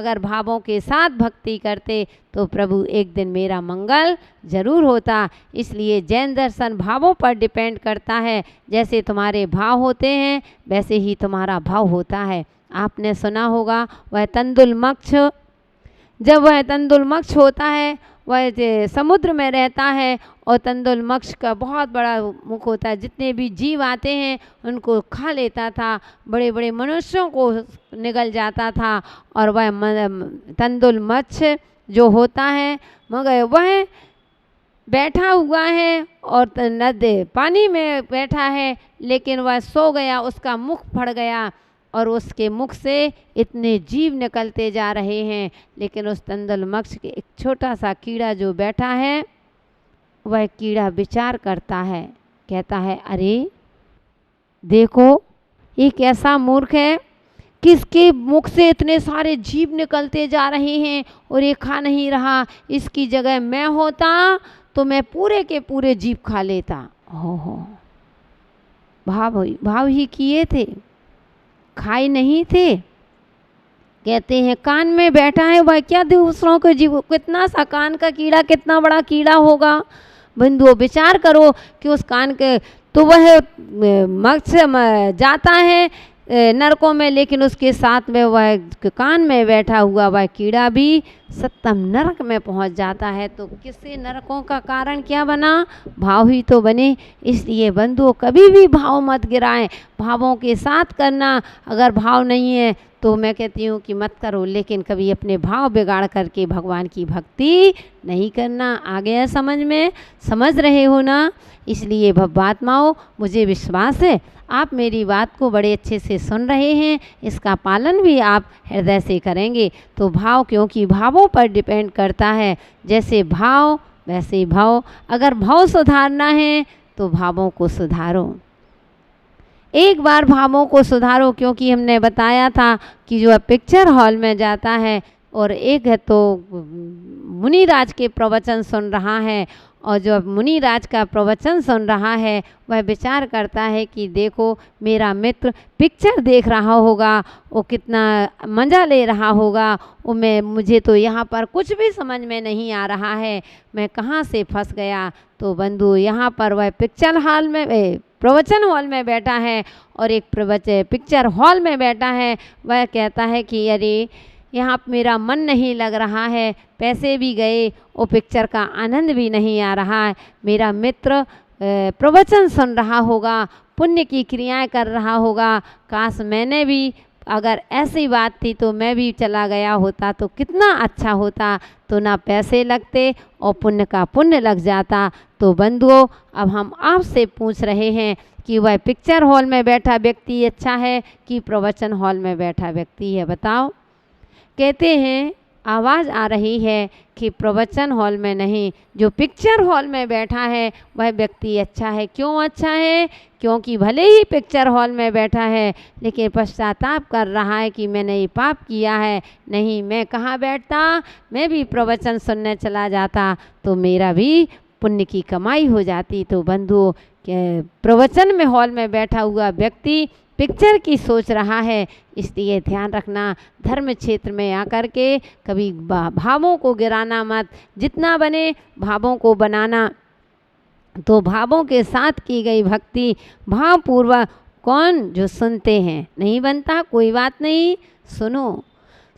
अगर भावों के साथ भक्ति करते तो प्रभु एक दिन मेरा मंगल जरूर होता। इसलिए जैन दर्शन भावों पर डिपेंड करता है। जैसे तुम्हारे भाव होते हैं वैसे ही तुम्हारा भाव होता है। आपने सुना होगा वह तंदुलमक्ष, जब वह तंदुलमक्ष होता है वह समुद्र में रहता है और तंदुलमक्ष का बहुत बड़ा मुख होता है, जितने भी जीव आते हैं उनको खा लेता था, बड़े बड़े मनुष्यों को निगल जाता था। और वह तंदुलमक्ष जो होता है मगर वह बैठा हुआ है और नदी पानी में बैठा है, लेकिन वह सो गया, उसका मुख फट गया और उसके मुख से इतने जीव निकलते जा रहे हैं। लेकिन उस तंदुलमक्ष के एक छोटा सा कीड़ा जो बैठा है वह कीड़ा विचार करता है, कहता है अरे देखो ये कैसा मूर्ख है, किसके मुख से इतने सारे जीव निकलते जा रहे हैं और ये खा नहीं रहा। इसकी जगह मैं होता तो मैं पूरे के पूरे जीव खा लेता। हो भाव ही किए थे, खाए नहीं थे। कहते हैं कान में बैठा है वह क्या दूसरों के जीव, कितना सा कान का कीड़ा कितना बड़ा कीड़ा होगा। बंधुओं विचार करो कि उस कान के तो वह मक्ष जाता है नरकों में, लेकिन उसके साथ में वह कान में बैठा हुआ वह कीड़ा भी सप्तम नरक में पहुंच जाता है। तो किससे नरकों का कारण क्या बना? भाव ही तो बने। इसलिए बंधुओं कभी भी भाव मत गिराएं, भावों के साथ करना। अगर भाव नहीं है तो मैं कहती हूँ कि मत करो, लेकिन कभी अपने भाव बिगाड़ करके भगवान की भक्ति नहीं करना। आ गया समझ में? समझ रहे हो ना? इसलिए भव्यात्माओं मुझे विश्वास है आप मेरी बात को बड़े अच्छे से सुन रहे हैं, इसका पालन भी आप हृदय से करेंगे। तो भाव, क्योंकि भावों पर डिपेंड करता है, जैसे भाव वैसे भाव। अगर भाव सुधारना है तो भावों को सुधारो, एक बार भावों को सुधारो। क्योंकि हमने बताया था कि जो पिक्चर हॉल में जाता है और एक है तो मुनिराज के प्रवचन सुन रहा है, और जो मुनिराज का प्रवचन सुन रहा है वह विचार करता है कि देखो मेरा मित्र पिक्चर देख रहा होगा, वो कितना मज़ा ले रहा होगा, वो मुझे तो यहाँ पर कुछ भी समझ में नहीं आ रहा है, मैं कहाँ से फंस गया। तो बंधु यहाँ पर वह पिक्चर हॉल में प्रवचन हॉल में बैठा है और एक पिक्चर हॉल में बैठा है, वह कहता है कि अरे यहाँ मेरा मन नहीं लग रहा है, पैसे भी गए और पिक्चर का आनंद भी नहीं आ रहा है। मेरा मित्र प्रवचन सुन रहा होगा, पुण्य की क्रियाएं कर रहा होगा, काश मैंने भी अगर ऐसी बात थी तो मैं भी चला गया होता तो कितना अच्छा होता, तो ना पैसे लगते और पुण्य का पुण्य लग जाता। तो बंधुओं अब हम आपसे पूछ रहे हैं कि वह पिक्चर हॉल में बैठा व्यक्ति अच्छा है कि प्रवचन हॉल में बैठा व्यक्ति है, बताओ। कहते हैं आवाज़ आ रही है कि प्रवचन हॉल में नहीं, जो पिक्चर हॉल में बैठा है वह व्यक्ति अच्छा है। क्यों अच्छा है? क्योंकि भले ही पिक्चर हॉल में बैठा है लेकिन पश्चाताप कर रहा है कि मैंने ये पाप किया है। नहीं, मैं कहाँ बैठता, मैं भी प्रवचन सुनने चला जाता तो मेरा भी पुण्य की कमाई हो जाती। तो बंधुओं प्रवचन में हॉल में बैठा हुआ व्यक्ति पिक्चर की सोच रहा है, इसलिए ध्यान रखना, धर्म क्षेत्र में आकर के कभी भावों को गिराना मत, जितना बने भावों को बनाना। तो भावों के साथ की गई भक्ति भावपूर्वक, कौन जो सुनते हैं नहीं बनता, कोई बात नहीं, सुनो,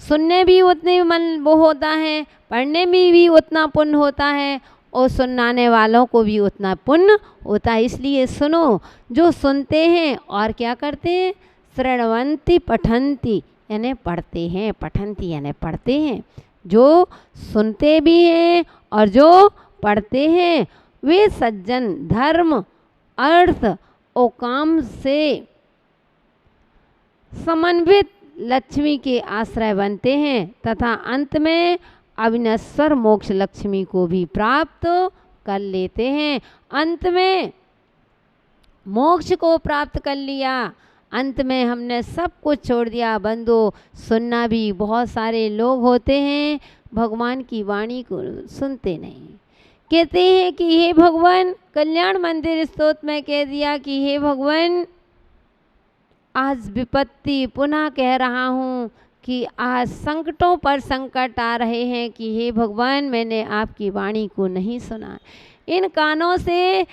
सुनने भी उतने मन वो होता है, पढ़ने में भी उतना पुण्य होता है और सुनाने वालों को भी उतना पुण्य होता है। इसलिए सुनो, जो सुनते हैं और क्या करते हैं, श्रृण्वन्ति पठन्ति यानी पढ़ते हैं, पठन्ति यानी पढ़ते हैं। जो सुनते भी हैं और जो पढ़ते हैं वे सज्जन धर्म अर्थ और काम से समन्वित लक्ष्मी के आश्रय बनते हैं तथा अंत में अविनश्वर मोक्ष लक्ष्मी को भी प्राप्त कर लेते हैं। अंत में मोक्ष को प्राप्त कर लिया, अंत में हमने सब कुछ छोड़ दिया। बंधु सुनना भी, बहुत सारे लोग होते हैं भगवान की वाणी को सुनते नहीं, कहते हैं कि हे भगवान, कल्याण मंदिर स्तोत्र में कह दिया कि हे भगवान आज विपत्ति पुनः कह रहा हूँ कि आज संकटों पर संकट आ रहे हैं कि हे भगवान मैंने आपकी वाणी को नहीं सुना। इन कानों से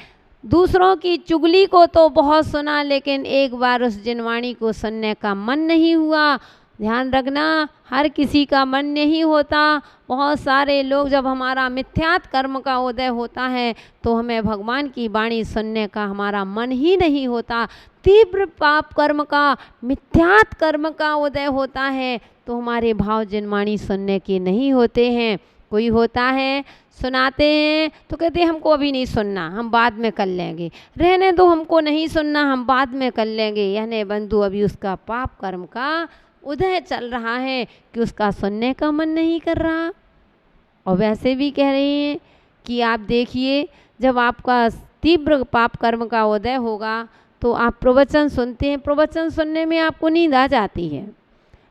दूसरों की चुगली को तो बहुत सुना, लेकिन एक बार उस जिनवाणी को सुनने का मन नहीं हुआ। ध्यान रखना, हर किसी का मन नहीं होता। बहुत सारे लोग, जब हमारा मिथ्यात कर्म का उदय होता है तो हमें भगवान की वाणी सुनने का हमारा मन ही नहीं होता। तीव्र पाप कर्म का, मिथ्यात कर्म का उदय होता है तो हमारे भाव जिनवाणी सुनने के नहीं होते हैं। कोई होता है, सुनाते हैं तो कहते हैं हमको अभी नहीं सुनना, हम बाद में कर लेंगे, रहने दो, हमको नहीं सुनना, हम बाद में कर लेंगे। यानी बंधु अभी उसका पाप कर्म का उदय चल रहा है कि उसका सुनने का मन नहीं कर रहा। और वैसे भी कह रहे हैं कि आप देखिए, जब आपका तीव्र पाप कर्म का उदय होगा तो आप प्रवचन सुनते हैं, प्रवचन सुनने में आपको नींद आ जाती है।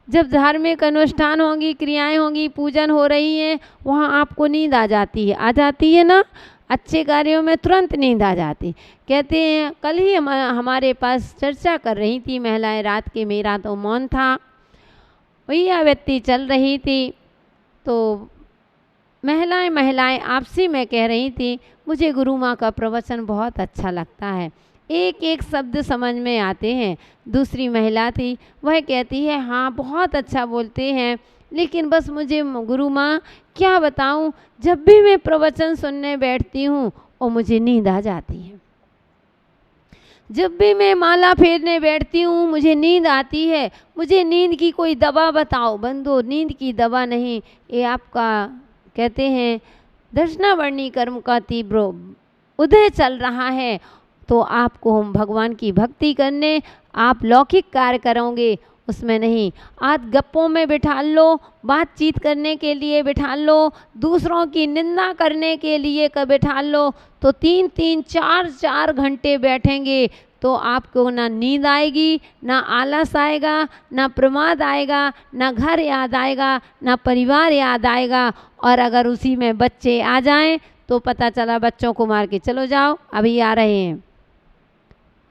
जब धार्मिक अनुष्ठान होंगी, क्रियाएं होंगी, पूजन हो रही है, वहाँ आपको नींद आ जाती है ना। अच्छे कार्यों में तुरंत नींद आ जाती। कहते हैं, कल ही हमारे पास चर्चा कर रही थी महिलाएं रात के, मेरा तो मौन था, वही व्यक्ति चल रही थी तो महिलाएं आपसी में कह रही थी मुझे गुरु माँ का प्रवचन बहुत अच्छा लगता है, एक एक शब्द समझ में आते हैं। दूसरी महिला थी, वह कहती है हाँ बहुत अच्छा बोलते हैं, लेकिन बस मुझे गुरु माँ क्या बताऊँ, जब भी मैं प्रवचन सुनने बैठती हूँ और मुझे नींद आ जाती है। जब भी मैं माला फेरने बैठती हूँ मुझे नींद आती है। मुझे नींद की कोई दवा बताओ। बंधु, नींद की दवा नहीं, ये आपका कहते हैं दर्शनावर्णी कर्म का तीव्र उदय चल रहा है। तो आपको हम भगवान की भक्ति करने, आप लौकिक कार्य करोगे उसमें नहीं। आज गप्पों में बिठा लो, बातचीत करने के लिए बिठा लो, दूसरों की निंदा करने के लिए बिठा लो, तो 3-3, 4-4 घंटे बैठेंगे तो आपको ना नींद आएगी, ना आलस आएगा, ना प्रमाद आएगा, ना घर याद आएगा, ना परिवार याद आएगा। और अगर उसी में बच्चे आ जाएं तो पता चला बच्चों को मार के चलो जाओ, अभी आ रहे हैं,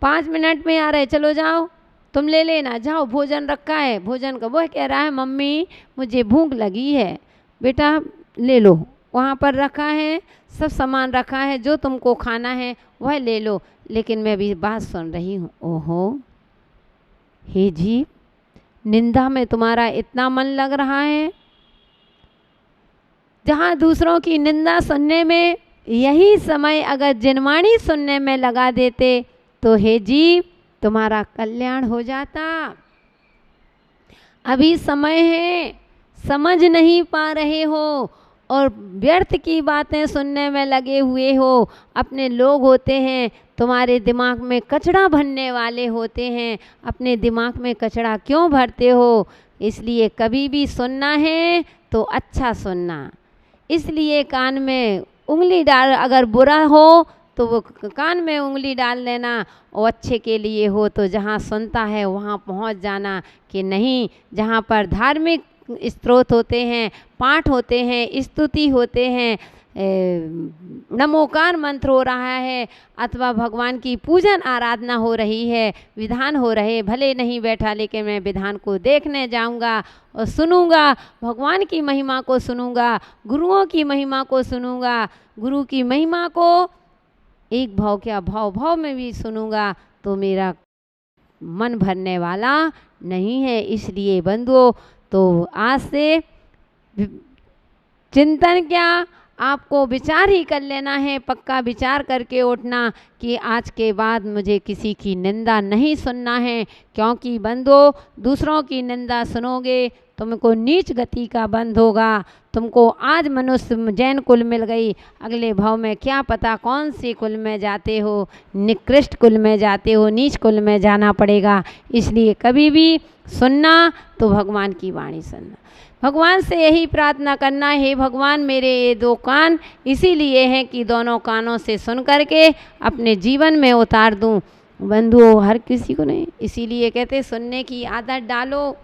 5 मिनट में आ रहे, चलो जाओ, तुम ले लेना, जाओ भोजन रखा है, भोजन का वो कह रहा है मम्मी मुझे भूख लगी है, बेटा ले लो, वहाँ पर रखा है, सब सामान रखा है, जो तुमको खाना है वह ले लो। लेकिन मैं भी बात सुन रही हूँ, ओहो हे जी, निंदा में तुम्हारा इतना मन लग रहा है। जहाँ दूसरों की निंदा सुनने में यही समय अगर जिनवाणी सुनने में लगा देते तो हे जी तुम्हारा कल्याण हो जाता। अभी समय है, समझ नहीं पा रहे हो और व्यर्थ की बातें सुनने में लगे हुए हो। अपने लोग होते हैं तुम्हारे दिमाग में कचरा भरने वाले होते हैं, अपने दिमाग में कचरा क्यों भरते हो। इसलिए कभी भी सुनना है तो अच्छा सुनना। इसलिए कान में उंगली डाल, अगर बुरा हो तो वो कान में उंगली डाल लेना, और अच्छे के लिए हो तो जहाँ सुनता है वहाँ पहुँच जाना। कि नहीं, जहाँ पर धार्मिक स्त्रोत होते हैं, पाठ होते हैं, स्तुति होते हैं, नमोकार मंत्र हो रहा है, अथवा भगवान की पूजन आराधना हो रही है, विधान हो रहे, भले नहीं बैठा लेकिन मैं विधान को देखने जाऊंगा और सुनूंगा, भगवान की महिमा को सुनूंगा, गुरुओं की महिमा को सुनूंगा, गुरु की महिमा को एक भाव क्या भाव भाव में भी सुनूंगा, तो मेरा मन भरने वाला नहीं है। इसलिए बंधुओं, तो आज से चिंतन क्या, आपको विचार ही कर लेना है, पक्का विचार करके उठना कि आज के बाद मुझे किसी की निंदा नहीं सुनना है। क्योंकि बंधुओं, दूसरों की निंदा सुनोगे तुमको नीच गति का बंध होगा। तुमको आज मनुष्य जैन कुल मिल गई, अगले भाव में क्या पता कौन से कुल में जाते हो, निकृष्ट कुल में जाते हो, नीच कुल में जाना पड़ेगा। इसलिए कभी भी सुनना तो भगवान की वाणी सुनना, भगवान से यही प्रार्थना करना, हे भगवान मेरे ये 2 कान इसीलिए हैं कि दोनों कानों से सुन करके अपने जीवन में उतार दूं। बंधुओं, हर किसी को नहीं, इसीलिए कहते सुनने की आदत डालो,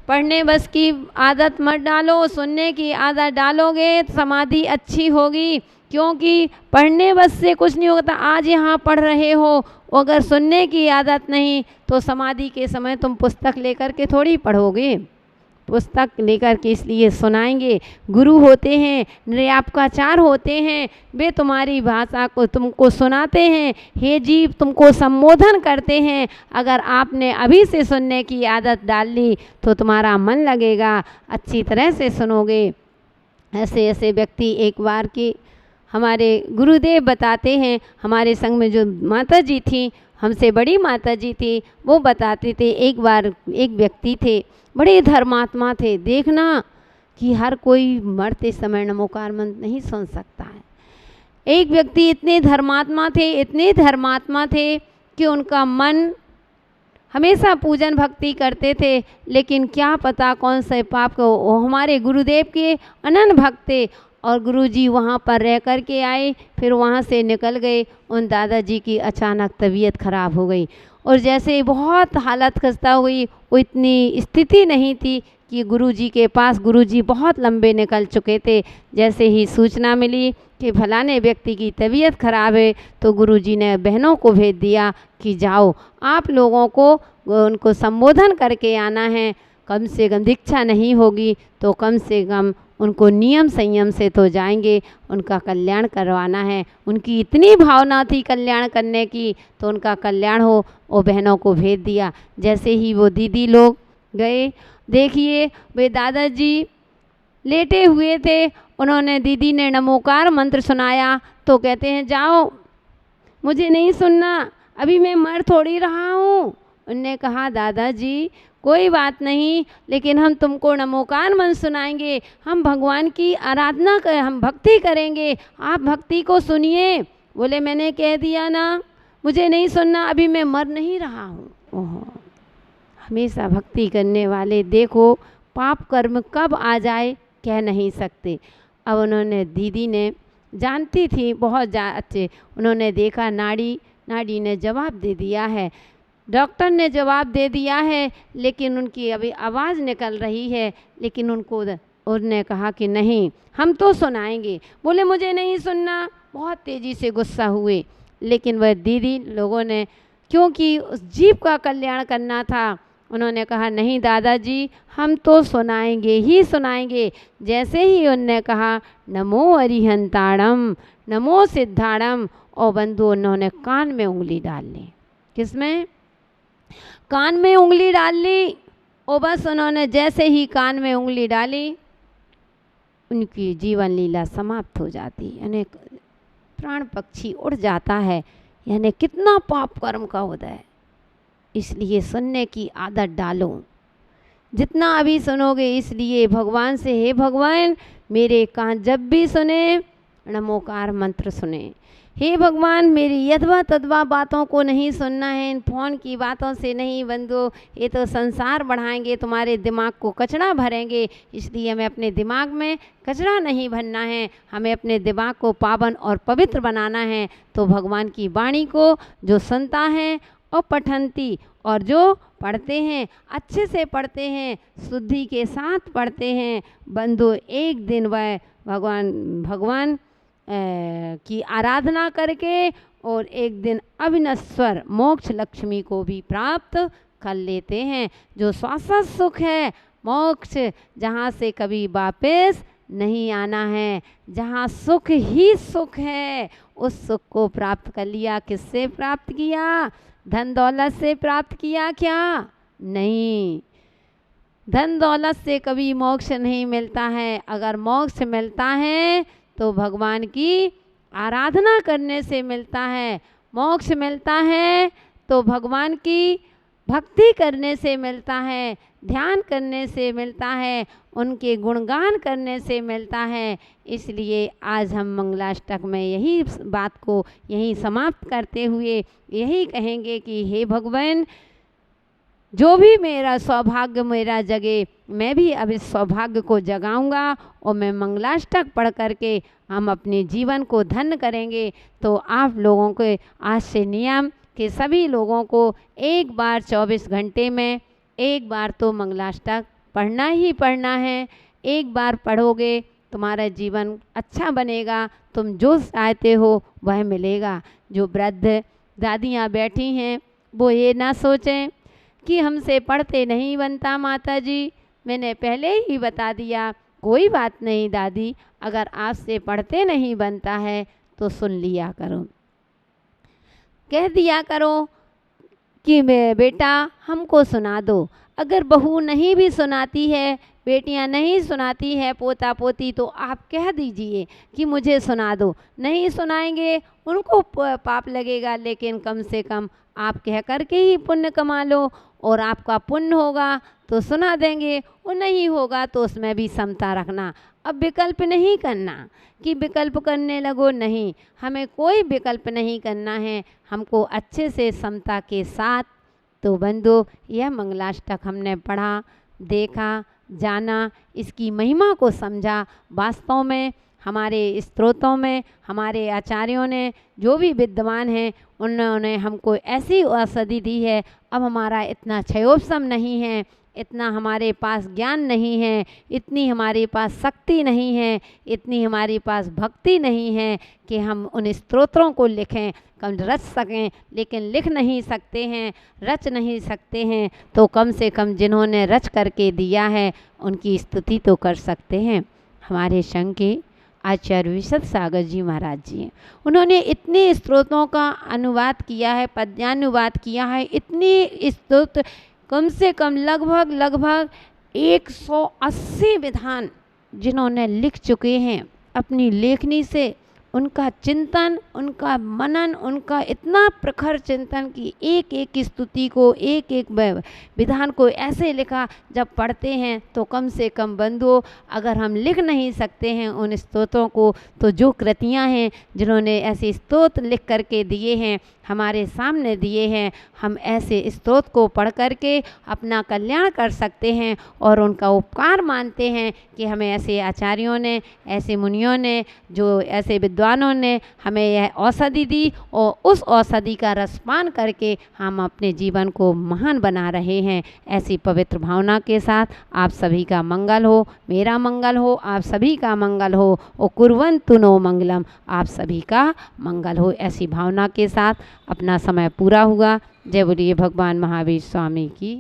पढ़ने बस की आदत मत डालो, सुनने की आदत डालोगे समाधि अच्छी होगी। क्योंकि पढ़ने बस से कुछ नहीं होता। आज यहाँ पढ़ रहे हो, अगर सुनने की आदत नहीं तो समाधि के समय तुम पुस्तक लेकर के थोड़ी पढ़ोगे, पुस्तक लेकर के इसलिए सुनाएंगे। गुरु होते हैं, निर्यापकाचार होते हैं, वे तुम्हारी भाषा को तुमको सुनाते हैं। हे जीव, तुमको संबोधन करते हैं। अगर आपने अभी से सुनने की आदत डाल ली तो तुम्हारा मन लगेगा, अच्छी तरह से सुनोगे। ऐसे ऐसे व्यक्ति एक बार की हमारे गुरुदेव बताते हैं, हमारे संग में जो माता जी थी, हमसे बड़ी माता जी थी, वो बताते थे एक बार एक व्यक्ति थे, बड़े धर्मात्मा थे। देखना कि हर कोई मरते समय नमोकार मंत्र नहीं सुन सकता है। एक व्यक्ति इतने धर्मात्मा थे, इतने धर्मात्मा थे कि उनका मन हमेशा पूजन भक्ति करते थे, लेकिन क्या पता कौन से पाप को, हमारे गुरुदेव के अनन्य भक्त थे और गुरुजी वहाँ पर रह कर के आए, फिर वहाँ से निकल गए। उन दादाजी की अचानक तबीयत खराब हो गई और जैसे बहुत हालत खस्ता हुई, वो इतनी स्थिति नहीं थी कि गुरुजी के पास, गुरुजी बहुत लंबे निकल चुके थे। जैसे ही सूचना मिली कि फलाने व्यक्ति की तबीयत खराब है, तो गुरुजी ने बहनों को भेज दिया कि जाओ, आप लोगों को उनको संबोधन करके आना है। कम से कम दीक्षा नहीं होगी तो कम से कम उनको नियम संयम से तो जाएंगे, उनका कल्याण करवाना है। उनकी इतनी भावना थी कल्याण करने की, तो उनका कल्याण हो, वो बहनों को भेज दिया। जैसे ही वो दीदी लोग गए, देखिए वे दादाजी लेटे हुए थे, उन्होंने, दीदी ने नमोकार मंत्र सुनाया तो कहते हैं जाओ, मुझे नहीं सुनना, अभी मैं मर थोड़ी रहा हूँ। उनने कहा दादाजी कोई बात नहीं, लेकिन हम तुमको नमोकार मंत्र सुनाएंगे, हम भगवान की आराधना कर, हम भक्ति करेंगे, आप भक्ति को सुनिए। बोले मैंने कह दिया ना, मुझे नहीं सुनना, अभी मैं मर नहीं रहा हूँ। ओहो, हमेशा भक्ति करने वाले देखो पाप कर्म कब आ जाए कह नहीं सकते। अब उन्होंने, दीदी ने जानती थी बहुत अच्छे, उन्होंने देखा नाड़ी ने जवाब दे दिया है, डॉक्टर ने जवाब दे दिया है, लेकिन उनकी अभी आवाज़ निकल रही है, लेकिन उन्होंने कहा कि नहीं, हम तो सुनाएंगे। बोले मुझे नहीं सुनना, बहुत तेज़ी से गुस्सा हुए। लेकिन वह दीदी लोगों ने, क्योंकि उस जीव का कल्याण करना था, उन्होंने कहा नहीं दादाजी, हम तो सुनाएंगे ही सुनाएंगे। जैसे ही उनने कहा नमो अरिहंताणम, नमो सिद्धाणम, और बंधु उन्होंने कान में उंगली डाल ली। किसमें? कान में उंगली डाल ली। और बस उन्होंने जैसे ही कान में उंगली डाली, उनकी जीवन लीला समाप्त हो जाती, यानी प्राण पक्षी उड़ जाता है। यानी कितना पाप कर्म का उदय। इसलिए सुनने की आदत डालो, जितना अभी सुनोगे। इसलिए भगवान से, हे भगवान मेरे कान जब भी सुने नमोकार मंत्र सुने। हे भगवान मेरी यथवा तद्वा बातों को नहीं सुनना है, इन फ़ोन की बातों से नहीं बंधु, ये तो संसार बढ़ाएंगे, तुम्हारे दिमाग को कचरा भरेंगे। इसलिए हमें अपने दिमाग में कचरा नहीं भरना है, हमें अपने दिमाग को पावन और पवित्र बनाना है। तो भगवान की वाणी को जो सुनता है और पठंती, और जो पढ़ते हैं, अच्छे से पढ़ते हैं, शुद्धि के साथ पढ़ते हैं बंधु, एक दिन वह भगवान की आराधना करके और एक दिन अविनश्वर मोक्ष लक्ष्मी को भी प्राप्त कर लेते हैं। जो शाश्वत सुख है मोक्ष, जहाँ से कभी वापस नहीं आना है, जहाँ सुख ही सुख है, उस सुख को प्राप्त कर लिया। किससे प्राप्त किया? धन दौलत से प्राप्त किया क्या? नहीं, धन दौलत से कभी मोक्ष नहीं मिलता है। अगर मोक्ष मिलता है तो भगवान की आराधना करने से मिलता है। मोक्ष मिलता है तो भगवान की भक्ति करने से मिलता है, ध्यान करने से मिलता है, उनके गुणगान करने से मिलता है। इसलिए आज हम मंगलाष्टक में यही बात को यही समाप्त करते हुए यही कहेंगे कि हे भगवान, जो भी मेरा सौभाग्य मेरा जगे, मैं भी अब इस सौभाग्य को जगाऊंगा और मैं मंगलाष्टक पढ़ करके हम अपने जीवन को धन्य करेंगे। तो आप लोगों के आज से नियम कि सभी लोगों को एक बार 24 घंटे में एक बार तो मंगलाष्टक पढ़ना ही पढ़ना है। एक बार पढ़ोगे तुम्हारा जीवन अच्छा बनेगा, तुम जो चाहते हो वह मिलेगा। जो वृद्ध दादियाँ बैठी हैं वो ये ना सोचें कि हमसे पढ़ते नहीं बनता माता जी, मैंने पहले ही बता दिया। कोई बात नहीं दादी, अगर आपसे पढ़ते नहीं बनता है तो सुन लिया करो, कह दिया करो कि बेटा हमको सुना दो। अगर बहू नहीं भी सुनाती है, बेटियां नहीं सुनाती है, पोता पोती, तो आप कह दीजिए कि मुझे सुना दो। नहीं सुनाएंगे उनको पाप लगेगा, लेकिन कम से कम आप कह कर के ही पुण्य कमा लो, और आपका पुण्य होगा तो सुना देंगे, और नहीं होगा तो उसमें भी समता रखना। अब विकल्प नहीं करना कि विकल्प करने लगो, नहीं, हमें कोई विकल्प नहीं करना है, हमको अच्छे से समता के साथ। तो बंधु, यह मंगलाष्टक हमने पढ़ा, देखा, जाना, इसकी महिमा को समझा। वास्तव में हमारे स्त्रोतों में हमारे आचार्यों ने, जो भी विद्वान हैं, उन्होंने हमको ऐसी औषधि दी है। अब हमारा इतना क्षयोपशम नहीं है, इतना हमारे पास ज्ञान नहीं है, इतनी हमारे पास शक्ति नहीं है, इतनी हमारे पास भक्ति नहीं है कि हम उन स्तोत्रों को लिखें, कम रच सकें। लेकिन लिख नहीं सकते हैं, रच नहीं सकते हैं, तो कम से कम जिन्होंने रच करके दिया है उनकी स्तुति तो कर सकते हैं। हमारे संघ के आचार्य विशद सागर जी महाराज जी हैं, उन्होंने इतने स्तोत्रों का अनुवाद किया है, पद्यानुवाद किया है, इतने स्तोत्र, कम से कम लगभग 180 विधान जिन्होंने लिख चुके हैं अपनी लेखनी से। उनका चिंतन, उनका मनन, उनका इतना प्रखर चिंतन कि एक एक स्तुति को, एक एक विधान को ऐसे लिखा, जब पढ़ते हैं तो कम से कम बंधुओं, अगर हम लिख नहीं सकते हैं उन स्तोत्रों को, तो जो कृतियां हैं जिन्होंने ऐसे स्तोत्र लिख करके दिए हैं, हमारे सामने दिए हैं, हम ऐसे स्तोत्र को पढ़ करके अपना कल्याण कर सकते हैं और उनका उपकार मानते हैं कि हमें ऐसे आचार्यों ने, ऐसे मुनियों ने, जो ऐसे विद्वानों ने हमें यह औषधि दी, और उस औषधि का रसपान करके हम अपने जीवन को महान बना रहे हैं। ऐसी पवित्र भावना के साथ आप सभी का मंगल हो, मेरा मंगल हो, आप सभी का मंगल हो, और कुर्वन्तु नो मंगलम, आप सभी का मंगल हो। ऐसी भावना के साथ अपना समय पूरा हुआ। जय बोलिए भगवान महावीर स्वामी की।